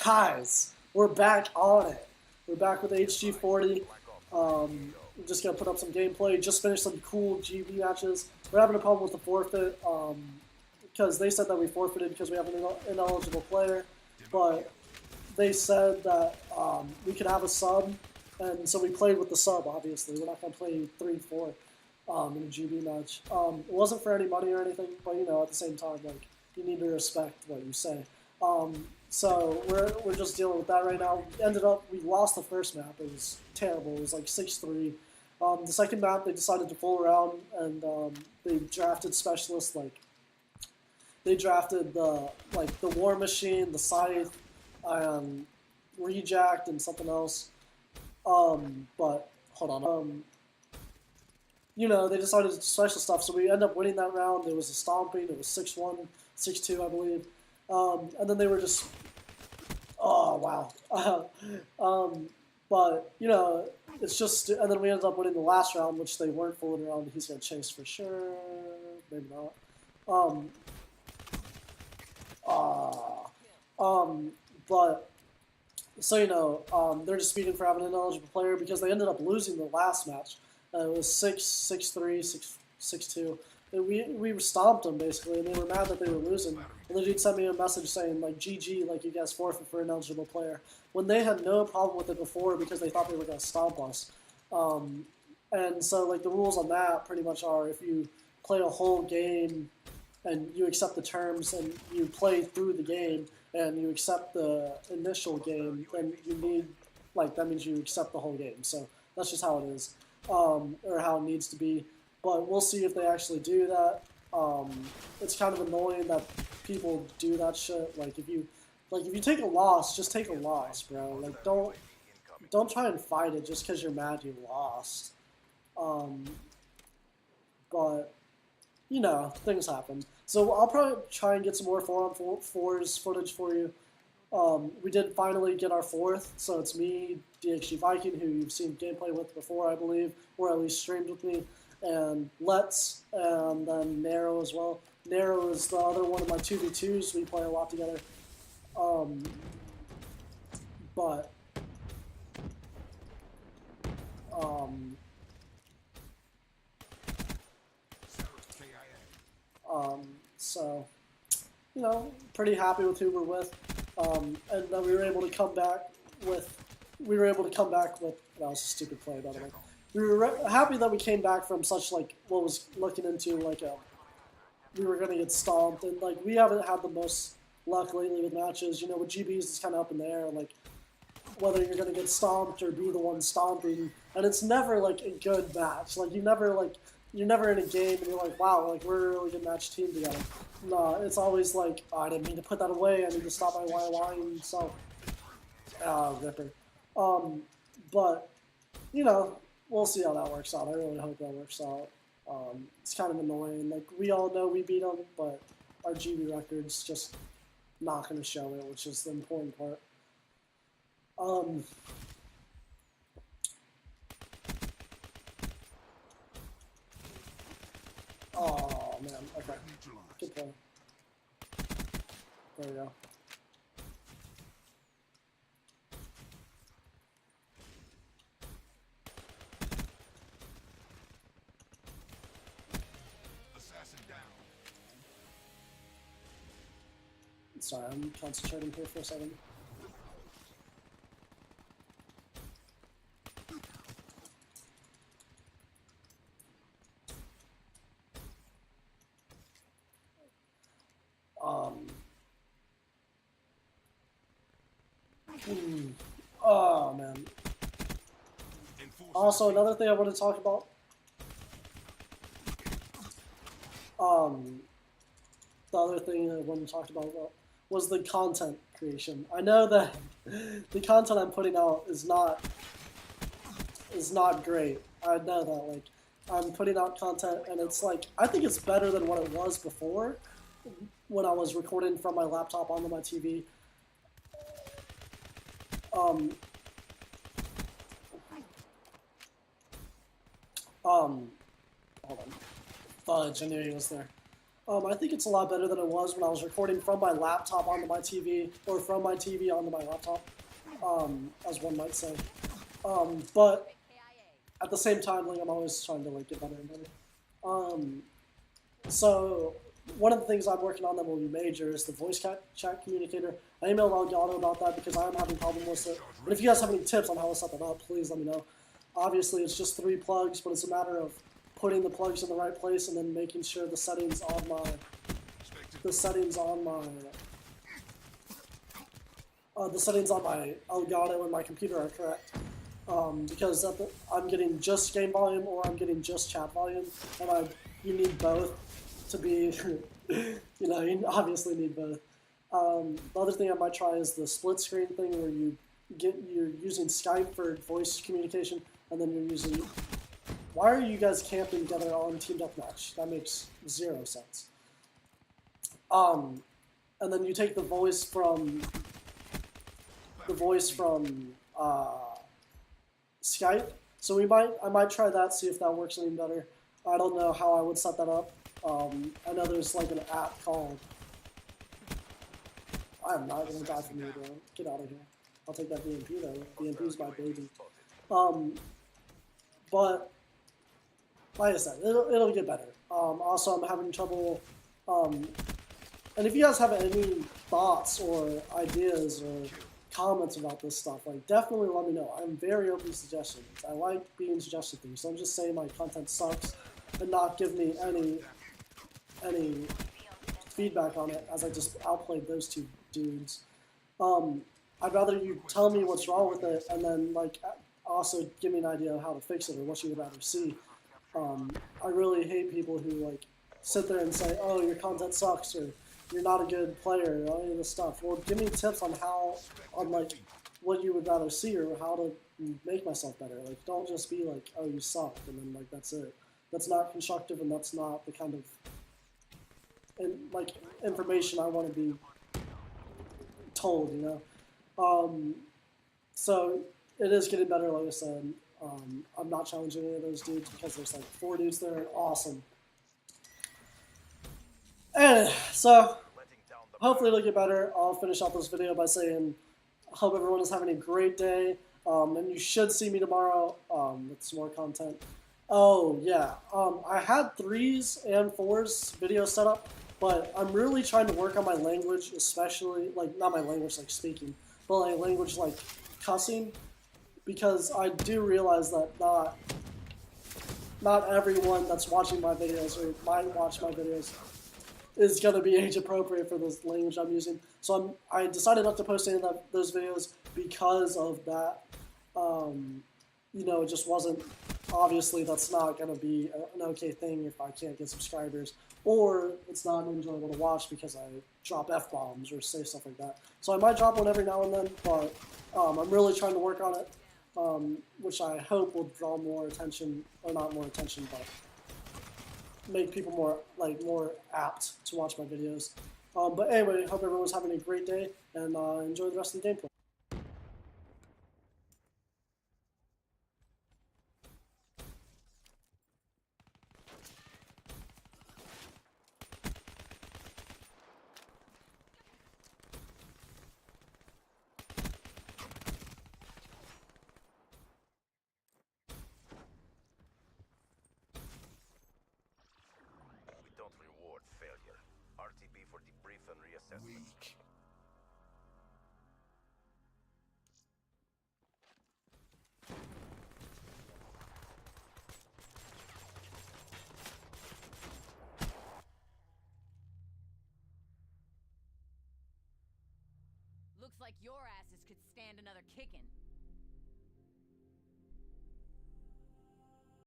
Guys, we're back on it. We're back with HG40. We're just gonna put up some gameplay. Just finished some cool GB matches. We're having a problem with the forfeit because they said that we forfeited because we have an ineligible player, but they said that we could have a sub, and so we played with the sub. Obviously, we're not gonna play 3-4 in a GB match. It wasn't for any money or anything, but you know, at the same time, like you need to respect what you say. So we're just dealing with that right now. We lost the first map. It was terrible. It was like 6-3. The second map, they decided to pull around, and they drafted specialists. Like they drafted the War Machine, the Scythe, Rejacked, and something else. But hold on. You know, they decided special stuff, so we ended up winning that round. It was a stomping. It was 6-1, 6-2, I believe. And then they were just, oh wow. But you know, it's just, and then we ended up winning the last round, which they weren't fooling around. He's gonna chase for sure, maybe not. But so you know, they're disputing for having an ineligible player because they ended up losing the last match. It was 6-3, 6-2. We stomped them basically, and they were mad that they were losing. And the dude sent me a message saying like, "GG, like you guys forfeit for an eligible player," when they had no problem with it before because they thought they were gonna stomp us. And so like the rules on that pretty much are if you play a whole game and you accept the terms and you play through the game and you accept the initial game, then you need that means you accept the whole game. So that's just how it is, or how it needs to be. But we'll see if they actually do that. It's kind of annoying that people do that shit. Like if you take a loss, just take a loss, bro. Like don't try and fight it just because you're mad you lost. But you know, things happen. So I'll probably try and get some more 4-on-4s footage for you. We did finally get our fourth, so it's me, DXG Viking, who you've seen gameplay with before, I believe, or at least streamed with me, and Let's, and then Narrow as well. Narrow is the other one of my 2v2s. We play a lot together. So, you know, pretty happy with who we're with. And then we were able to come back with, that was a stupid play, by the way. We were happy that we came back from such, like, what was looking into, like, we were going to get stomped. And, like, we haven't had the most luck lately with matches. You know, with GBs, it's kind of up in the air, like, whether you're going to get stomped or be the one stomping. And it's never, like, a good match. Like, you're never in a game and you're like, wow, like, we're a really good match team together. No, it's always like, oh, I didn't mean to put that away. I need to stop my line. So, ripper. But, you know, we'll see how that works out. I really hope that works out. It's kind of annoying. Like, we all know we beat them, but our GB record's just not going to show it, which is the important part. Oh, man. Okay. Good play. There we go. Sorry, I'm concentrating here for a second. Oh, man. Also, another thing I want to talk about. The other thing I wanted to talk about was the content creation. I know that the content I'm putting out is not great. I know that. Like, I'm putting out content, and it's like, I think it's better than what it was before when I was recording from my laptop onto my TV. Hold on. Fudge, I knew he was there. I think it's a lot better than it was when I was recording from my laptop onto my TV, or from my TV onto my laptop, as one might say. But at the same time, like I'm always trying to like get better and better. So one of the things I'm working on that will be major is the voice chat communicator. I emailed Elgato about that because I'm having problems with it. But if you guys have any tips on how to set that up, please let me know. Obviously, it's just 3 plugs, but it's a matter of putting the plugs in the right place and then making sure the settings on my Elgato and my computer are correct. Because I'm getting just game volume or I'm getting just chat volume, and you need both to be, you obviously need both. The other thing I might try is the split screen thing where you're using Skype for voice communication, and then you're using. Why are you guys camping together on Team Deathmatch? That makes 0 sense. And then you take the voice from Skype. So I might try that, see if that works any better. I don't know how I would set that up. I know there's like an app called. I'm not gonna die from you, bro. Get out of here. I'll take that BMP though. BMP's my baby. But like I said, it'll get better. Also, I'm having trouble. And if you guys have any thoughts or ideas or comments about this stuff, like definitely let me know. I'm very open to suggestions. I like being suggested things. Don't just say my content sucks and not give me any feedback on it, as I just outplayed those 2 dudes. I'd rather you tell me what's wrong with it and then like also give me an idea of how to fix it or what you would rather see. I really hate people who like sit there and say, "Oh, your content sucks," or "You're not a good player," or any of this stuff. Well, give me tips on like what you would rather see or how to make myself better. Like, don't just be like, "Oh, you suck," and then like that's it. That's not constructive, and that's not the kind of information I want to be told. So it is getting better, like I said. I'm not challenging any of those dudes because there's like 4 dudes there and awesome. And so hopefully it'll get better. I'll finish off this video by saying I hope everyone is having a great day. And you should see me tomorrow with some more content. Oh, yeah. I had 3s and 4s videos set up, but I'm really trying to work on my language, especially, like, not my language like speaking, but my language like cussing, because I do realize that not everyone that's watching my videos or might watch my videos is going to be age appropriate for the language I'm using. So I decided not to post any of those videos because of that. It just wasn't, obviously that's not going to be an okay thing if I can't get subscribers, or it's not enjoyable to watch because I drop F-bombs or say stuff like that. So I might drop one every now and then, but I'm really trying to work on it, which I hope will draw more attention, or not more attention, but make people more apt to watch my videos. But anyway, hope everyone's having a great day, and enjoy the rest of the gameplay. Don't reward failure. RTB for debrief and reassessment. Weak. Looks like your asses could stand another kicking.